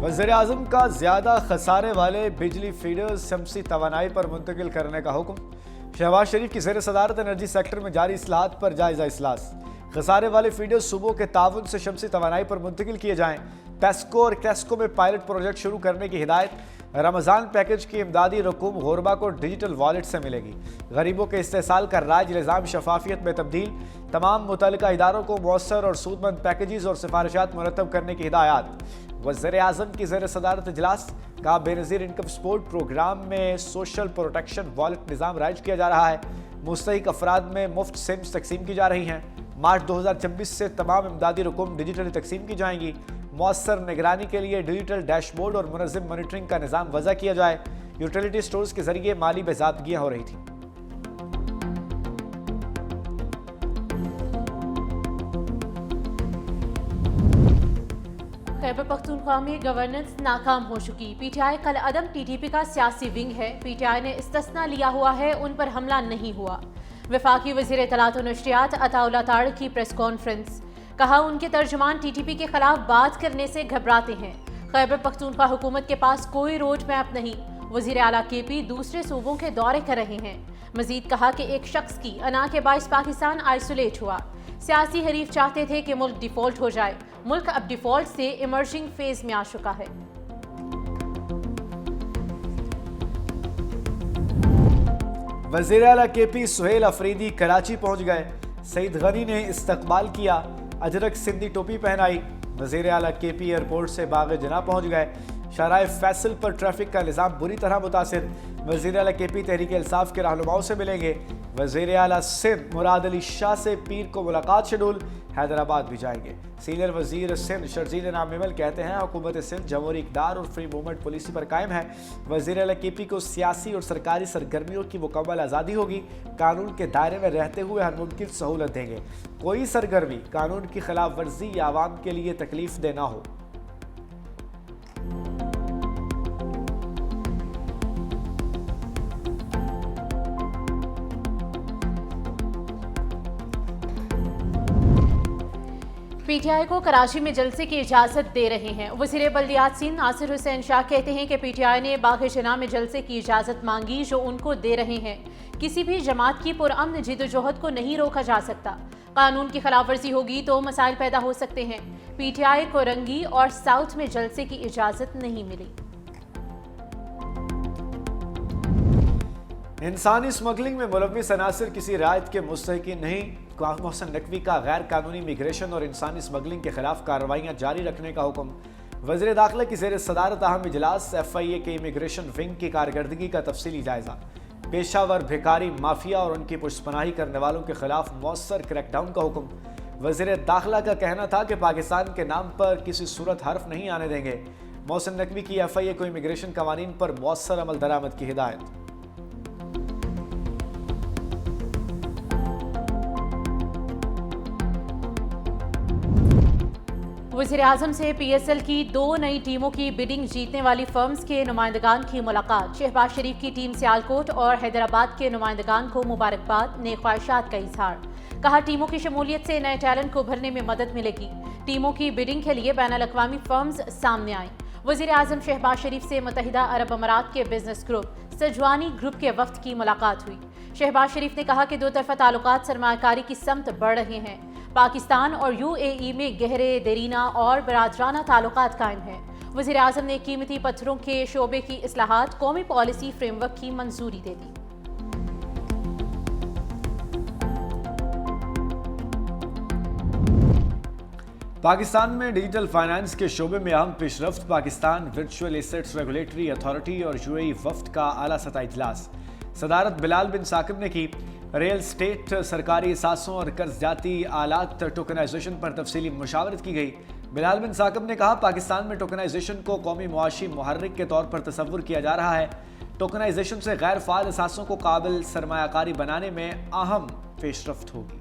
वज़ीर-ए-आज़म का ज़्यादा खसारे वाले बिजली फीडर्स शमसी तवानाई पर मुंतकिल करने का हुक्म। शहबाज शरीफ की ज़ेर सदारत एनर्जी सेक्टर में जारी इस्लाहात पर जायज़ा इजलास। खसारे वाले फीडर्स सूबों के ताउन से शमसी तवानाई पर मुंतकिल किए जाएँ। टेस्को और टेस्को में पायलट प्रोजेक्ट शुरू करने की हिदायत। रमज़ान पैकेज की इमदादी रकूम गुरबा को डिजिटल वॉलेट से मिलेगी। गरीबों के इस्तेसाल का राज निज़ाम शफाफियत में तब्दील। तमाम मुतल्लिका इदारों को मौसर और सूदमंद पैकेजेस और सिफारिशात मुरतब करने की हिदायत। वज़ीर-ए-आज़म की ज़ेर सदारत इजलास का बेनज़ीर इनकम सपोर्ट प्रोग्राम में सोशल प्रोटेक्शन वॉलेट निज़ाम राइज किया जा रहा है। मुस्तहिक अफराद में मुफ्त सिम्स तकसीम की जा रही हैं। मार्च 2026 से तमाम इमदादी रकूम डिजिटली तकसीम की जाएंगी। मौसर निगरानी के लिए डिजिटल डैशबोर्ड और मुनज़्ज़म मॉनिटरिंग का निज़ाम वज़ा किया जाए। यूटिलिटी स्टोर्स के जरिए माली बेज़ाबगियाँ हो रही थी। खैबर पख्तूनख्वा में गवर्नेंस नाकाम हो चुकी। पीटीआई कल अदम टीटीपी का सियासी विंग है। पीटीआई ने इस्तिस्ना लिया हुआ है, उन पर हमला नहीं हुआ। वफाकी वज़ीर इत्तलात और नशरियात अताउल्लाह ताड़ की प्रेस कॉन्फ्रेंस। कहा उनके तर्जुमान टीटीपी के खिलाफ बात करने से घबराते हैं। खैबर पख्तूनख्वा हुकूमत के पास कोई रोड मैप नहीं। वज़ीर आला केपी दूसरे सूबों के दौरे कर रहे हैं। मजीद कहा कि एक शख्स की अना के बाइस पाकिस्तान आइसोलेट हुआ। सियासी हरीफ चाहते थे कि मुल्क डिफॉल्ट हो जाए। मुल्क अब डिफॉल्ट से इमर्जिंग फेज में आ चुका है। वज़ीर आला केपी सुहेल अफरीदी कराची पहुंच गए। सईद गनी ने इस्तकबाल किया। अजरक सिंधी टोपी पहनाई। वज़ीर आला केपी एयरपोर्ट से बाग जना पहुंच गए। शाहराह फैसल पर ट्रैफिक का निज़ाम बुरी तरह मुतासिर। वज़ीर आला केपी तहरीक इंसाफ के रहनुमाओं से मिलेंगे। वज़ीर आला सिंध मुराद अली शाह से पीर को मुलाकात शेड्यूल। हैदराबाद भी जाएंगे। सीनियर वज़ीर सिंध शर्जील नामिमल कहते हैं हुकूमत सिंध जमहूरी इक़दार और फ्री मूवमेंट पॉलिसी पर कायम है। वज़ीर आला केपी को सियासी और सरकारी सरगर्मियों की मुकम्मल आज़ादी होगी। कानून के दायरे में रहते हुए हर मुमकिन सहूलत देंगे। कोई सरगर्मी कानून की खिलाफ वर्जी या आवाम के लिए तकलीफ दे ना हो। पीटीआई को कराची में जलसे की इजाजत दे रहे हैं। वज़ीर बल्दियात सिंध नासिर हुसैन शाह कहते हैं कि पीटीआई ने बाग जना में जलसे की इजाजत मांगी जो उनको दे रहे हैं। किसी भी जमात की पुरअमन जिद्दोजहद को नहीं रोका जा सकता। कानून की खिलाफ वर्जी होगी तो मसाइल पैदा हो सकते हैं। पीटीआई को रंगी और साउथ में जलसे की इजाजत नहीं मिली। इंसानी स्मगलिंग में मुलव्विस अनासिर किसी रायत के मुस्तहिकीन नहीं। मोहसिन नकवी का गैर कानूनी इमिग्रेशन और इंसानी स्मगलिंग के खिलाफ कार्रवाइयाँ जारी रखने का हुक्म। वज़ीर दाखिला की ज़ेर सदारत अहम इजलास। FIA के इमिग्रेशन विंग की कारकर्दगी का तफसीली जायजा। पेशावर भिखारी माफिया और उनकी पुष्पनाही करने वालों के खिलाफ मौसर क्रैकडाउन का हुक्म। वज़ीर दाखिला का कहना था कि पाकिस्तान के नाम पर किसी सूरत हर्फ नहीं आने देंगे। मोहसिन नकवी की FIA को इमिग्रेशन कवानीन पर मौसर अमल दरामद की हिदायत। वज़ीर-ए-आज़म से PSL की 2 नई टीमों की बिडिंग जीतने वाली फर्म्स के नुमाइंदगान की मुलाकात। शहबाज शरीफ की टीम सियालकोट और हैदराबाद के नुमाइंदगान को मुबारकबाद, नेक ख्वाहिशात का इजहार। कहा टीमों की शमूलियत से नए टैलेंट को भरने में मदद मिलेगी। टीमों की बिडिंग के लिए बैनुल-अक़वामी फर्म्स सामने आए। वज़ीर-ए-आज़म शहबाज शरीफ से मुत्तहिदा अरब अमारात के बिजनेस ग्रुप सजवानी ग्रुप के वफ्द की मुलाकात हुई। शहबाज शरीफ ने कहा कि दो तरफा ताल्लुकात सरमायाकारी की समत बढ़ रहे हैं। पाकिस्तान और UAE में गहरे देरीना और बरादराना ताल्लुकात कायम हैं। वज़ीर-ए-आज़म ने कीमती पत्थरों के शोबे की इस्लाहात कौमी पॉलिसी फ्रेमवर्क की मंजूरी दे दी। पाकिस्तान में डिजिटल फाइनेंस के शोबे में अहम पेशरफ्त। Pakistan virtual assets regulatory authority और UAE वफ्द का आला सतह इजलास। सदारत बिलाल बिन साकिब ने की। रियल स्टेट, सरकारी असासों और कर्जजाती आलात टोकनाइजेशन पर तफसीली मुशावरत की गई। बिलाल बिन साकिब ने कहा पाकिस्तान में टोकनाइजेशन को कौमी मुआशी मुहर्रिक के तौर पर तस्वुर किया जा रहा है। टोकनाइजेशन से गैर फाल असासों को काबिल सरमायाकारी बनाने में अहम पेशरफ्त होगी।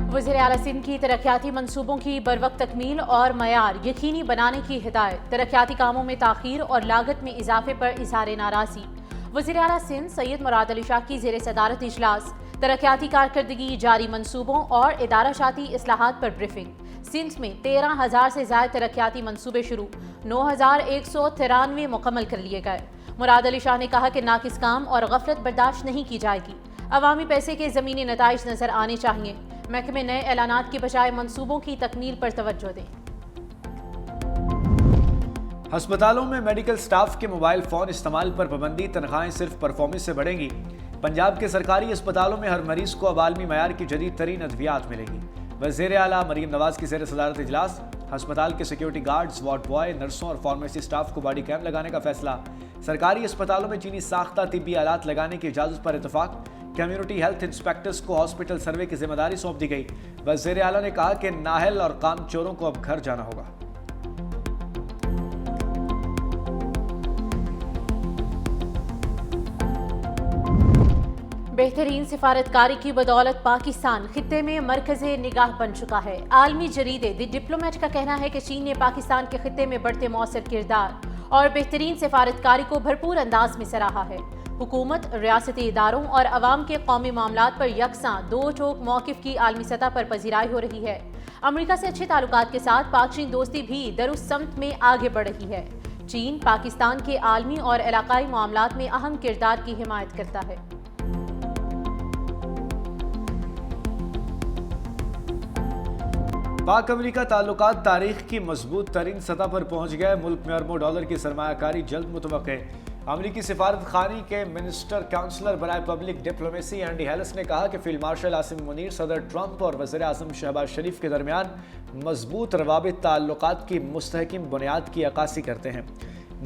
वज़ीर आला सिंध की तरक्याती मनसूबों की बरवक्त तकमील और मयार यकीनी बनाने की हिदायत। तरक्याती कामों में ताख़ीर और लागत में इजाफे पर इज़हार नाराज़गी। वज़ीर आला सिंध सैयद मुराद अली शाह की ज़ेर सदारत इजलास। तरक्याती कारकर्दगी, जारी मंसूबों और इदाराशाती इस्लाहात पर ब्रीफिंग। सिंध में 13,000 से ज्यादा तरक्याती मंसूबे शुरू, 9,193 मुकम्मल कर लिए गए। मुराद अली शाह ने कहा कि नाकिस काम और गफलत बर्दाश्त नहीं की जाएगी। अवामी पैसे के ज़मीनी नताइज नजर आने चाहिए। महकमे नए ऐलानात की बजाय मंसूबों की तकमील पर तवज्जो दें। अस्पतालों में मेडिकल स्टाफ के मोबाइल फोन इस्तेमाल पर पाबंदी, तनख्वाहें सिर्फ परफॉर्मेंस से बढ़ेंगी। पंजाब के सरकारी अस्पतालों में हर मरीज को अब आलमी मयार की जदीद तरीन अद्वियात मिलेगी। वज़ीर आला मरीम नवाज की ज़ेर सदारत इजलास। अस्पताल के सिक्योरिटी गार्ड्स, वार्ड बॉय, नर्सों और फार्मेसी स्टाफ को बॉडी कैम लगाने का फैसला। सरकारी अस्पतालों में चीनी साख्ता तिब्बी आलात लगाने की इजाज़त पर इतफाक। कम्युनिटी हेल्थ इंस्पेक्टर्स को हॉस्पिटल सर्वे की जिम्मेदारी सौंप दी गई। वज़ीर आला ने कहा कि नाहल और काम चोरों को अब घर जाना होगा। बेहतरीन सिफारतकारी की बदौलत पाकिस्तान खित्ते में मरकज़े निगाह बन चुका है। आलमी जरीदे द डिप्लोमेट का कहना है कि चीन ने पाकिस्तान के खित्ते में बढ़ते मौसर किरदार और बेहतरीन सिफारतकारी को भरपूर अंदाज में सराहा है। हुकूमत, रियासती इदारों और अवाम के कौमी मामलात पर यकसां दो टोक मौक़िफ़ की आलमी सतह पर पजीराई हो रही है। अमरीका से अच्छे ताल्लुकात के साथ पाक चीन दोस्ती भी दरुस्त समत में आगे बढ़ रही है। चीन पाकिस्तान के आलमी और इलाकाई मामलात में अहम किरदार की हिमायत करता है। पाक अमरीका ताल्लुकात तारीख की मजबूत तरीन सतह पर पहुंच गए। मुल्क में अरबों डॉलर की सरमायाकारी जल्द मुतवक्के। अमरीकी सिफारत खानी के मिनिस्टर काउंसलर बराए पब्लिक डिप्लोमेसी एंडी हेलिस ने कहा कि फील्ड मार्शल आसिम मुनीर सदर ट्रंप और वज़ीर आज़म शहबाज शरीफ के दरमियान मजबूत रवाबित ताल्लुकात की मुस्तहकिम बुनियाद की अक्कासी करते हैं।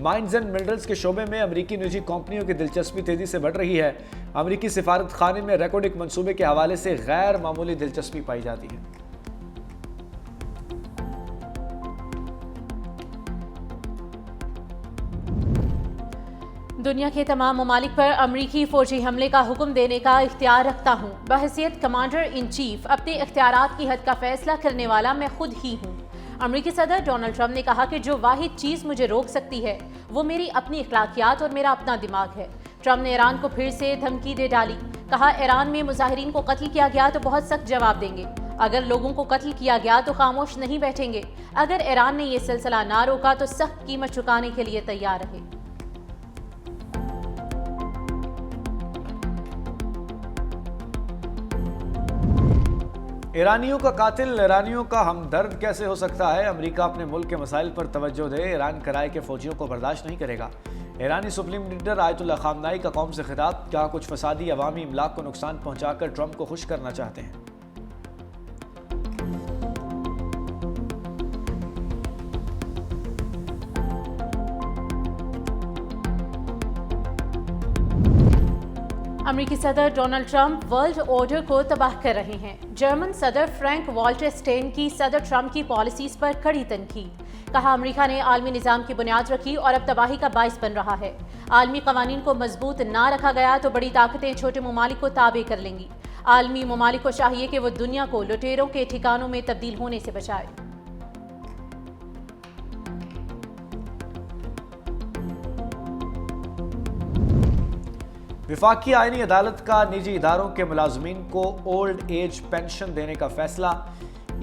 माइंस एंड मिनरल्स के शोबे में अमरीकी निजी कंपनियों की दिलचस्पी तेजी से बढ़ रही है। अमरीकी सिफारत खाने में रिकॉर्डिक मनसूबे के हवाले से गैर मामूली दिलचस्पी पाई जाती है। दुनिया के तमाम ममालिक पर अमरीकी फौजी हमले का हुक्म देने का इख्तियार रखता हूँ। बहैसियत कमांडर इन चीफ अपने इख्तियारात की हद का फैसला करने वाला मैं खुद ही हूँ। अमरीकी सदर डोनाल्ड ट्रंप ने कहा कि जो वाहिद चीज़ मुझे रोक सकती है वो मेरी अपनी अखलाकियात और मेरा अपना दिमाग है। ट्रंप ने ईरान को फिर से धमकी दे डाली। कहा, ईरान में मुजाहिरीन को कत्ल किया गया तो बहुत सख्त जवाब देंगे। अगर लोगों को कत्ल किया गया तो खामोश नहीं बैठेंगे। अगर ईरान ने यह सिलसिला ना रोका तो सख्त कीमत चुकाने के लिए तैयार रहे। ईरानियों का कातिल ईरानियों का हमदर्द कैसे हो सकता है? अमेरिका अपने मुल्क के मसाइल पर तवज्जो दे, ईरान कराए के फौजियों को बर्दाश्त नहीं करेगा। ईरानी सुप्रीम लीडर आयतुल्लाह खामनाई का कौम से खिताब। क्या कुछ फसादी अवामी इमलाक को नुकसान पहुंचाकर ट्रंप को खुश करना चाहते हैं? अमेरिकी सदर डोनाल्ड ट्रंप वर्ल्ड ऑर्डर को तबाह कर रहे हैं। जर्मन सदर फ्रैंक वॉल्टर स्टेन की सदर ट्रंप की पॉलिसीज पर कड़ी तनकीद। कहा, अमेरिका ने आलमी निज़ाम की बुनियाद रखी और अब तबाही का बाइस बन रहा है। आलमी कवानीन को मजबूत ना रखा गया तो बड़ी ताकतें छोटे ममालिक को ताबे कर लेंगी। आलमी ममालिक को चाहिए कि वो दुनिया को लुटेरों के ठिकानों में तब्दील होने से बचाए। विफाकी आईनी अदालत का निजी इदारों के मुलाजमीन को ओल्ड एज पेंशन देने का फैसला।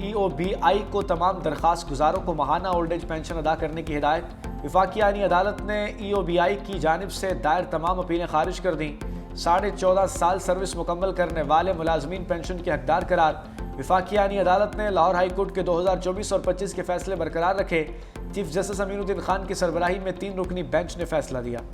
EOBI को तमाम दरख्वास्त गुजारों को माहाना ओल्ड एज पेंशन अदा करने की हिदायत। विफाकी आईनी अदालत ने EOBI की जानिब से दायर तमाम अपीलें खारिज कर दी। 14.5 साल सर्विस मुकम्मल करने वाले मुलाजमीन पेंशन के हकदार करार। विफाकी आईनी अदालत ने लाहौर हाई कोर्ट के 2024 और 25 के फैसले बरकरार रखे। चीफ जस्टिस अमीनुद्दीन खान की सरबराही में 3 रुकनी बेंच ने फैसला दिया।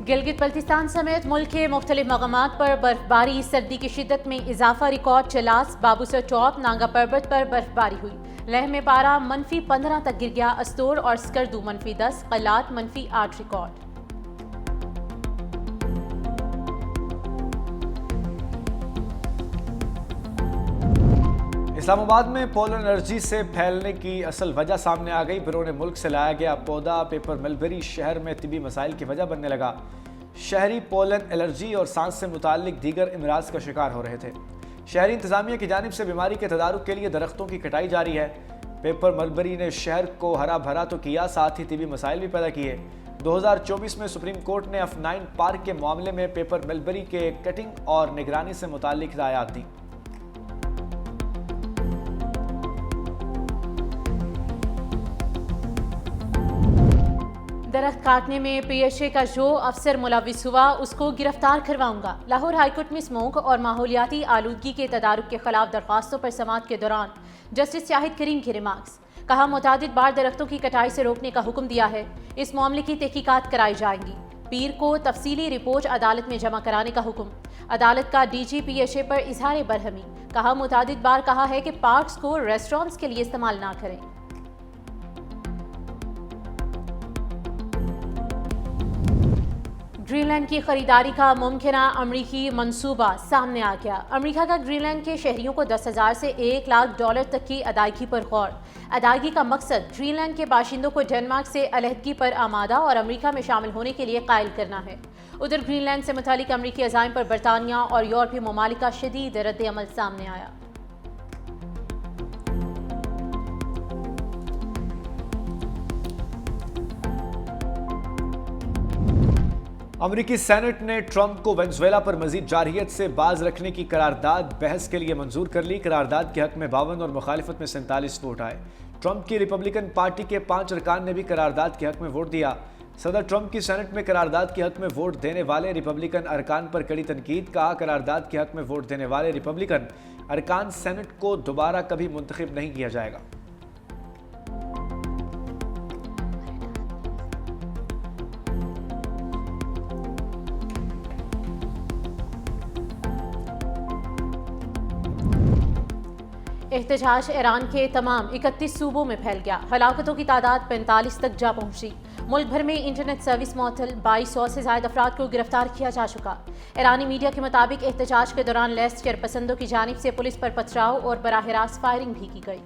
गिलगित बल्तिस्तान समेत मुल्क के मुख्तलिफ मकामात पर बर्फबारी, सर्दी की शिद्दत में इजाफा रिकॉर्ड। चलास, बाबूसर टॉप, नांगा पर्वत पर बर्फबारी हुई। लेह में पारा -15 तक गिर गया। अस्तोर और स्कर्दू -10, कलात -8 रिकॉर्ड। इस्लामाबाद में पोलन एलर्जी से फैलने की असल वजह सामने आ गई। बिरोने मुल्क से लाया गया पौधा पेपर मलबेरी शहर में तिबी मसाइल की वजह बनने लगा। शहरी पोलन एलर्जी और सांस से मुताल्लिक दीगर इमराज का शिकार हो रहे थे। शहरी इंतजामिया की जानिब से बीमारी के तदारुक के लिए दरख्तों की कटाई जारी है। पेपर मलबरी ने शहर को हरा भरा तो किया, साथ ही तीवी मसाइल भी पैदा किए। 2024 में सुप्रीम कोर्ट ने F9 पार्क के मामले में पेपर मलबरी के कटिंग और निगरानी से मुताल्लिक हिदायत दी। दरख्त काटने में पीएचए का जो अफसर मुलविस हुआ उसको गिरफ्तार करवाऊंगा। लाहौर हाईकोर्ट में स्मोक और माहौलियाती आलूदगी के तदारुक के खिलाफ दरख्वास्तों पर समाअत के दौरान जस्टिस शाहिद करीम के रिमार्क्स। कहा, मुतादिद बार दरख्तों की कटाई से रोकने का हुक्म दिया है, इस मामले की तहकीकात कराई जाएंगी। पीर को तफसीली रिपोर्ट अदालत में जमा कराने का हुक्म। अदालत का डीजी पीएचए पर इजहार बरहमी। कहा, मुतादिद बार कहा है कि पार्क्स को रेस्टोरेंट्स के लिए इस्तेमाल ना करें। ग्रीनलैंड की खरीदारी का मुमकिना अमरीकी मंसूबा सामने आ गया। अमरीका का ग्रीनलैंड के शहरियों को 10,000 से $1 लाख तक की अदायगी पर गौर। अदायगी का मकसद ग्रीनलैंड के बाशिंदों को डेनमार्क से अलहदगी पर आमादा और अमरीका में शामिल होने के लिए कायल करना है। उधर ग्रीनलैंड से मुतालिक अमरीकी अज़ाइम पर बरतानिया और यूरोपीय ममालिक का शदीद रद्द अमल सामने आया। अमरीकी सेनेट ने ट्रंप को वेनेजुएला पर मजीद जारहियत से बाज रखने की करारदाद बहस के लिए मंजूर कर ली। करारदाद के हक में 52 और मुखालिफत में 47 वोट आए। ट्रंप की रिपब्लिकन पार्टी के 5 अरकान ने भी करारदाद के हक में वोट दिया। सदर ट्रंप की सेनेट में करारदाद के हक में वोट देने वाले रिपब्लिकन अरकान पर कड़ी तनकीद। कहा, करारदाद के हक में वोट देने वाले रिपब्लिकन अरकान सेनेट को दोबारा कभी मुंतखब नहीं किया जाएगा। एहतजाज ईरान के तमाम 31 सूबों में फैल गया। हलाकतों की तादाद 45 तक जा पहुंची। मुल्क भर में इंटरनेट सर्विस मअतल, 2200 से ज्यादा अफराद को गिरफ्तार किया जा चुका। ईरानी मीडिया के मुताबिक एहतजाज के दौरान लैस शरपसंदों की जानिब से पुलिस पर पथराव और बराह रास्त फायरिंग भी की गई।